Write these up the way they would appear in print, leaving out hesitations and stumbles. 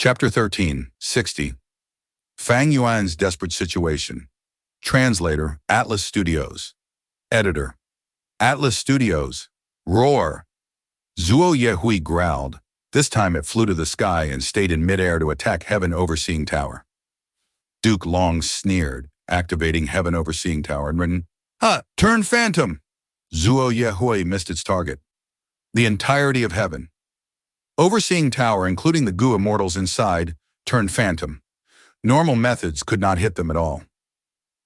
Chapter 13, 60. Fang Yuan's Desperate Situation. Translator, Atlas Studios. Editor, Atlas Studios. Roar! Zuo Yehui growled. This time it flew to the sky and stayed in midair to attack Heaven Overseeing Tower. Duke Long sneered, activating Heaven Overseeing Tower and written, turn Phantom! Zuo Yehui missed its target. The entirety of Heaven Overseeing Tower, including the Gu immortals inside, turned Phantom. Normal methods could not hit them at all.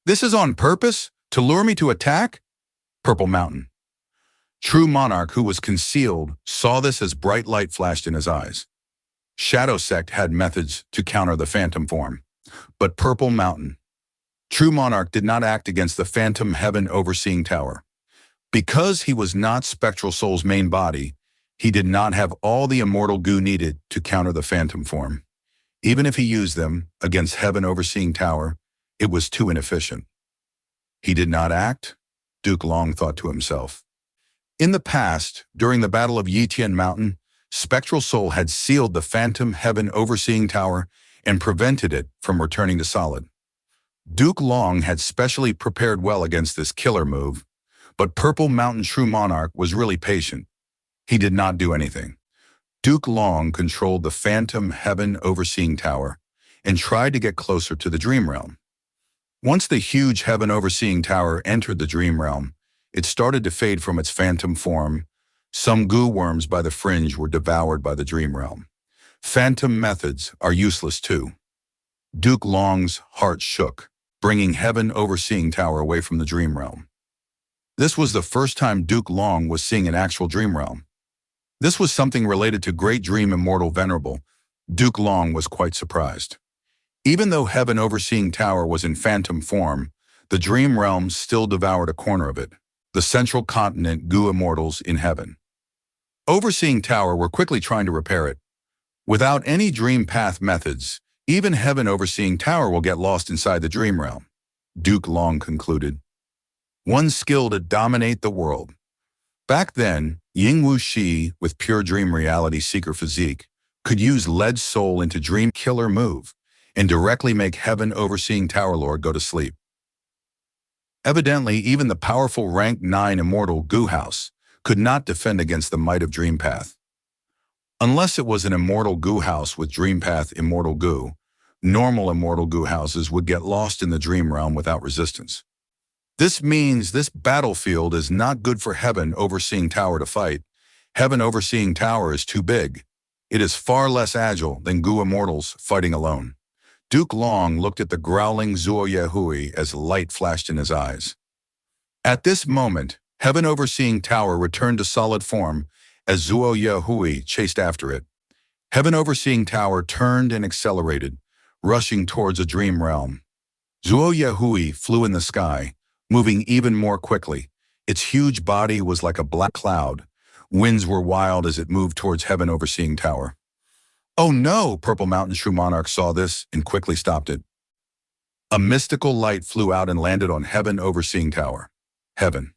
This is on purpose? To lure me to attack? Purple Mountain. True Monarch, who was concealed, saw this as bright light flashed in his eyes. Shadow Sect had methods to counter the Phantom form. But Purple Mountain. True Monarch did not act against the Phantom Heaven Overseeing Tower. Because he was not Spectral Soul's main body, he did not have all the immortal Gu needed to counter the Phantom form. Even if he used them against Heaven Overseeing Tower, it was too inefficient. He did not act, Duke Long thought to himself. In the past, during the Battle of Yitian Mountain, Spectral Soul had sealed the Phantom Heaven Overseeing Tower and prevented it from returning to solid. Duke Long had specially prepared well against this killer move, but Purple Mountain True Monarch was really patient. He did not do anything. Duke Long controlled the Phantom Heaven Overseeing Tower and tried to get closer to the Dream Realm. Once the huge Heaven Overseeing Tower entered the Dream Realm, it started to fade from its phantom form. Some Gu worms by the fringe were devoured by the Dream Realm. Phantom methods are useless too. Duke Long's heart shook, bringing Heaven Overseeing Tower away from the Dream Realm. This was the first time Duke Long was seeing an actual Dream Realm. This was something related to Great Dream Immortal Venerable. Duke Long was quite surprised. Even though Heaven Overseeing Tower was in phantom form, the Dream Realm still devoured a corner of it, the central continent Gu Immortals in Heaven. Overseeing Tower were quickly trying to repair it. Without any Dream Path methods, even Heaven Overseeing Tower will get lost inside the Dream Realm, Duke Long concluded. One skill to dominate the world. Back then, Ying Wu Shi, with pure Dream Reality Seeker physique, could use Lead Soul into Dream Killer move and directly make Heaven Overseeing Tower Lord go to sleep. Evidently, even the powerful rank 9 Immortal Gu House could not defend against the might of Dream Path. Unless it was an Immortal Gu House with Dream Path Immortal Gu, normal Immortal Gu Houses would get lost in the Dream Realm without resistance. This means this battlefield is not good for Heaven Overseeing Tower to fight. Heaven Overseeing Tower is too big. It is far less agile than Gu Immortals fighting alone. Duke Long looked at the growling Zuo Yehui as light flashed in his eyes. At this moment, Heaven Overseeing Tower returned to solid form as Zuo Yehui chased after it. Heaven Overseeing Tower turned and accelerated, rushing towards a Dream Realm. Zuo Yehui flew in the sky, moving even more quickly. Its huge body was like a black cloud. Winds were wild as it moved towards Heaven Overseeing Tower. Oh no! Purple Mountain True Monarch saw this and quickly stopped it. A mystical light flew out and landed on Heaven Overseeing Tower. Heaven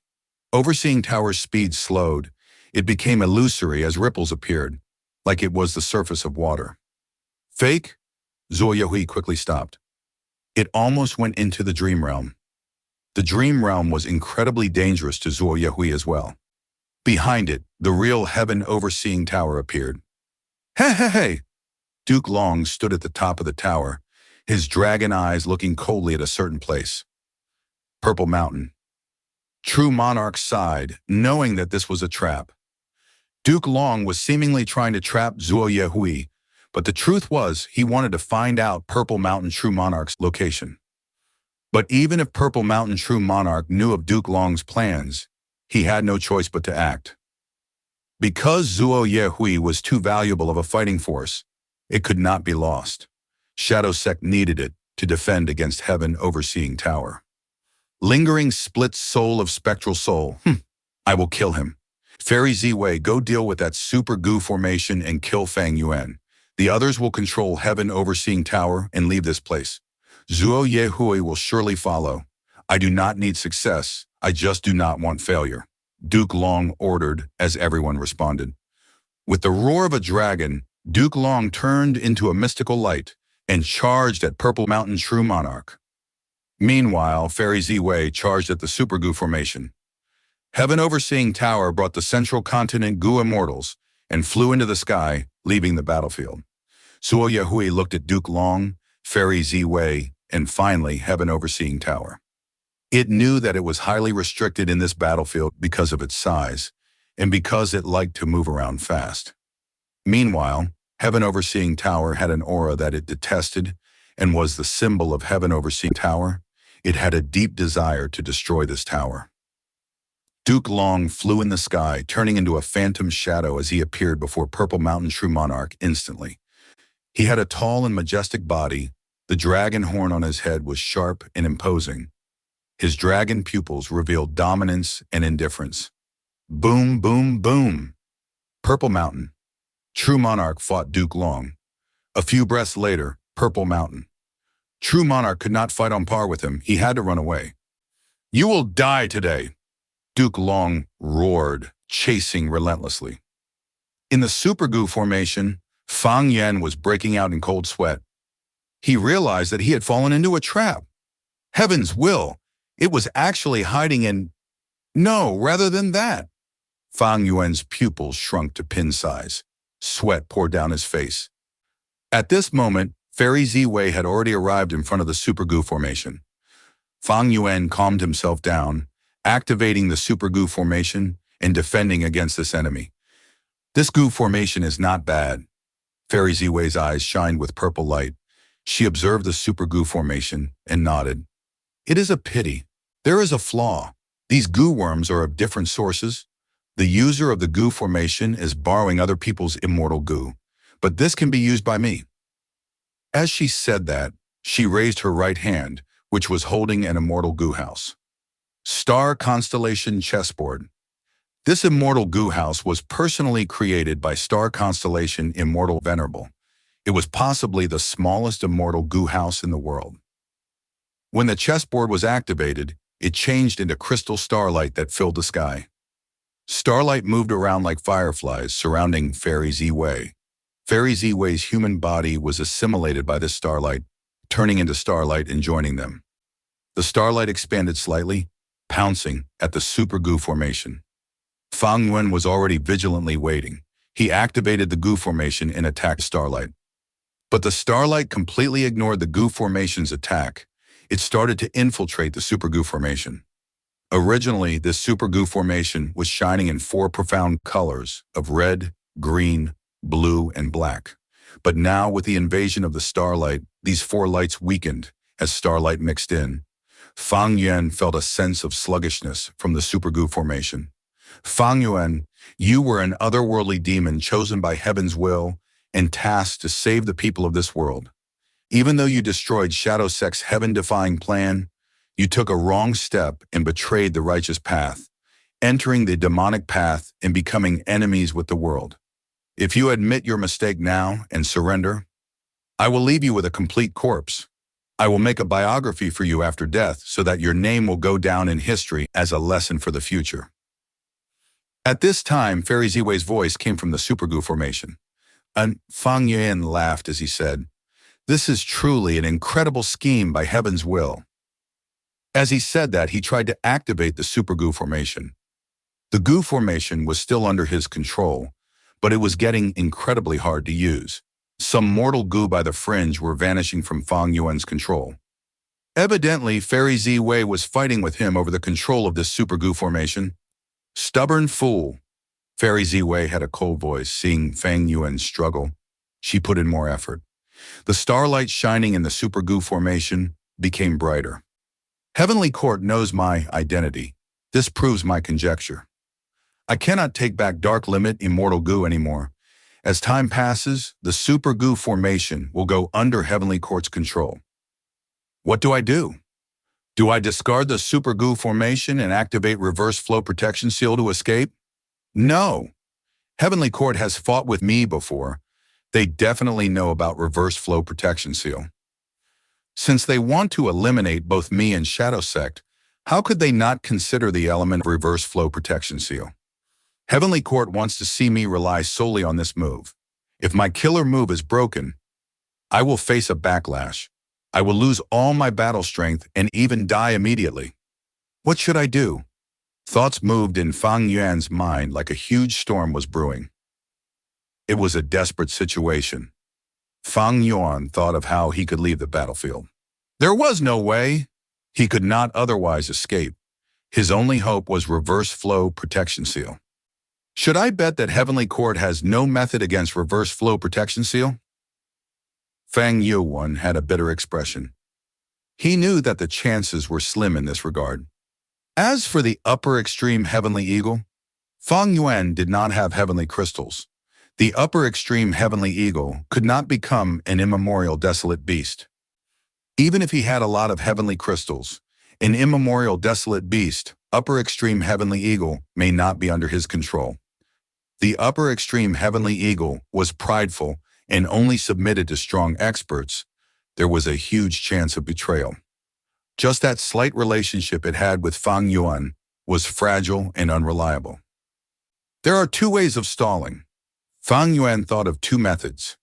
Overseeing Tower's speed slowed. It became illusory as ripples appeared, like it was the surface of water. Fake? Zuo Yehui quickly stopped. It almost went into the Dream Realm. The Dream Realm was incredibly dangerous to Zuo Yehui as well. Behind it, the real Heaven Overseeing Tower appeared. Hey! Duke Long stood at the top of the tower, his dragon eyes looking coldly at a certain place. Purple Mountain. True Monarch sighed, knowing that this was a trap. Duke Long was seemingly trying to trap Zuo Yehui, but the truth was he wanted to find out Purple Mountain True Monarch's location. But even if Purple Mountain True Monarch knew of Duke Long's plans, he had no choice but to act. Because Zuo Yehui was too valuable of a fighting force, it could not be lost. Shadow Sect needed it to defend against Heaven Overseeing Tower. Lingering split soul of Spectral Soul. I will kill him. Fairy Z-Wei, go deal with that Super Gu formation and kill Fang Yuan. The others will control Heaven Overseeing Tower and leave this place. Zuo Yehui will surely follow. I do not need success. I just do not want failure. Duke Long ordered as everyone responded. With the roar of a dragon, Duke Long turned into a mystical light and charged at Purple Mountain's true monarch. Meanwhile, Fairy Z-Wei charged at the Super Goo formation. Heaven Overseeing Tower brought the central continent Goo Immortals and flew into the sky, leaving the battlefield. Suo Yahui looked at Duke Long, Fairy Z-Wei, and finally Heaven Overseeing Tower. It knew that it was highly restricted in this battlefield because of its size, and because it liked to move around fast. Meanwhile, Heaven Overseeing Tower had an aura that it detested and was the symbol of Heaven Overseeing Tower. It had a deep desire to destroy this tower. Duke Long flew in the sky, turning into a phantom shadow as he appeared before Purple Mountain True Monarch instantly. He had a tall and majestic body. The dragon horn on his head was sharp and imposing. His dragon pupils revealed dominance and indifference. Boom, boom, boom. Purple Mountain True Monarch fought Duke Long. A few breaths later, Purple Mountain True Monarch could not fight on par with him. He had to run away. "You will die today," Duke Long roared, chasing relentlessly. In the Super Goo formation, Fang Yan was breaking out in cold sweat. He realized that he had fallen into a trap. Heaven's will! It was actually hiding in... No, rather than that. Fang Yuan's pupils shrunk to pin size. Sweat poured down his face. At this moment, Fairy Z-Wei had already arrived in front of the Super Goo formation. Fang Yuan calmed himself down, activating the Super Goo formation and defending against this enemy. "This Goo formation is not bad." Fairy Z-Wei's eyes shined with purple light. She observed the Super Goo formation and nodded. "It is a pity. There is a flaw. These goo worms are of different sources. The user of the goo formation is borrowing other people's immortal goo, but this can be used by me." As she said that, she raised her right hand, which was holding an immortal goo house. Star Constellation Chessboard. This immortal goo house was personally created by Star Constellation Immortal Venerable. It was possibly the smallest immortal goo house in the world. When the chessboard was activated, it changed into crystal starlight that filled the sky. Starlight moved around like fireflies surrounding Fairy Z-Wei. Fairy Z-Wei's human body was assimilated by this starlight, turning into starlight and joining them. The starlight expanded slightly, pouncing at the Super Goo formation. Fang Yuan was already vigilantly waiting. He activated the Goo formation and attacked starlight. But the starlight completely ignored the Goo formation's attack. It started to infiltrate the Super Goo formation. Originally, this Super Goo formation was shining in 4 profound colors of red, green, blue, and black. But now, with the invasion of the starlight, these 4 lights weakened as starlight mixed in. Fang Yuan felt a sense of sluggishness from the Super Goo formation. "Fang Yuan, you were an otherworldly demon chosen by Heaven's will and tasked to save the people of this world. Even though you destroyed Shadow Sect's heaven-defying plan, you took a wrong step and betrayed the righteous path, entering the demonic path and becoming enemies with the world. If you admit your mistake now and surrender, I will leave you with a complete corpse. I will make a biography for you after death so that your name will go down in history as a lesson for the future." At this time, Fairy Z-Wei's voice came from the Super Goo formation. And Fang Yuan laughed as he said, "This is truly an incredible scheme by Heaven's will." As he said that, he tried to activate the Super Goo formation. The Goo formation was still under his control, but it was getting incredibly hard to use. Some mortal goo by the fringe were vanishing from Fang Yuan's control. Evidently, Fairy Z-Wei was fighting with him over the control of this Super Goo formation. "Stubborn fool." Fairy Z-Wei had a cold voice. Seeing Fang Yuan struggle, she put in more effort. The starlight shining in the Super Goo formation became brighter. "Heavenly Court knows my identity. This proves my conjecture. I cannot take back Dark Limit Immortal Goo anymore. As time passes, the Super Goo formation will go under Heavenly Court's control. What do I do? Do I discard the Super Goo formation and activate Reverse Flow Protection Seal to escape? No. Heavenly Court has fought with me before. They definitely know about Reverse Flow Protection Seal. Since they want to eliminate both me and Shadow Sect, how could they not consider the element of Reverse Flow Protection Seal? Heavenly Court wants to see me rely solely on this move. If my killer move is broken, I will face a backlash. I will lose all my battle strength and even die immediately. What should I do? Thoughts moved in Fang Yuan's mind like a huge storm was brewing. It was a desperate situation. Fang Yuan thought of how he could leave the battlefield. There was no way. He could not otherwise escape. His only hope was reverse flow protection seal. Should I bet that Heavenly Court has no method against reverse flow protection seal? Fang Yuan had a bitter expression. He knew that the chances were slim in this regard. As for the upper extreme Heavenly Eagle, Fang Yuan did not have heavenly crystals. The upper extreme Heavenly Eagle could not become an immemorial desolate beast. Even if he had a lot of heavenly crystals, an immemorial desolate beast, upper extreme Heavenly Eagle, may not be under his control. The upper extreme Heavenly Eagle was prideful and only submitted to strong experts. There was a huge chance of betrayal. Just that slight relationship it had with Fang Yuan was fragile and unreliable. There are two ways of stalling. Fang Yuan thought of two methods.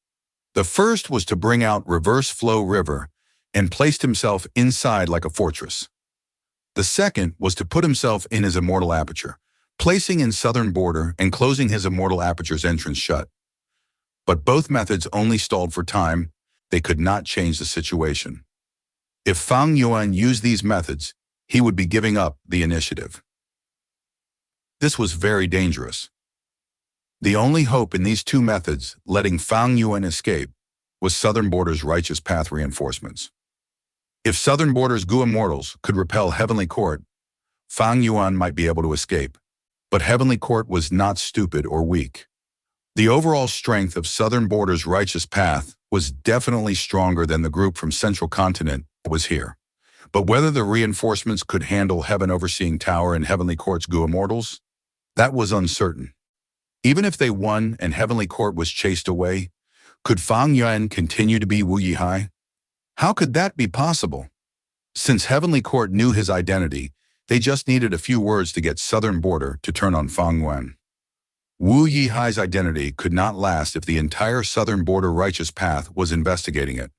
The first was to bring out Reverse Flow River and placed himself inside like a fortress. The second was to put himself in his immortal aperture, placing in southern border and closing his immortal aperture's entrance shut. But both methods only stalled for time. They could not change the situation. If Fang Yuan used these methods, he would be giving up the initiative. This was very dangerous. The only hope in these two methods, letting Fang Yuan escape, was Southern Border's Righteous Path reinforcements. If Southern Border's Gu Immortals could repel Heavenly Court, Fang Yuan might be able to escape. But Heavenly Court was not stupid or weak. The overall strength of Southern Border's Righteous Path was definitely stronger than the group from Central Continent that was here. But whether the reinforcements could handle Heaven Overseeing Tower and Heavenly Court's Gu Immortals, that was uncertain. Even if they won and Heavenly Court was chased away, could Fang Yuan continue to be Wu Yihai? How could that be possible? Since Heavenly Court knew his identity, they just needed a few words to get Southern Border to turn on Fang Yuan. Wu Yihai's identity could not last if the entire Southern Border Righteous Path was investigating it.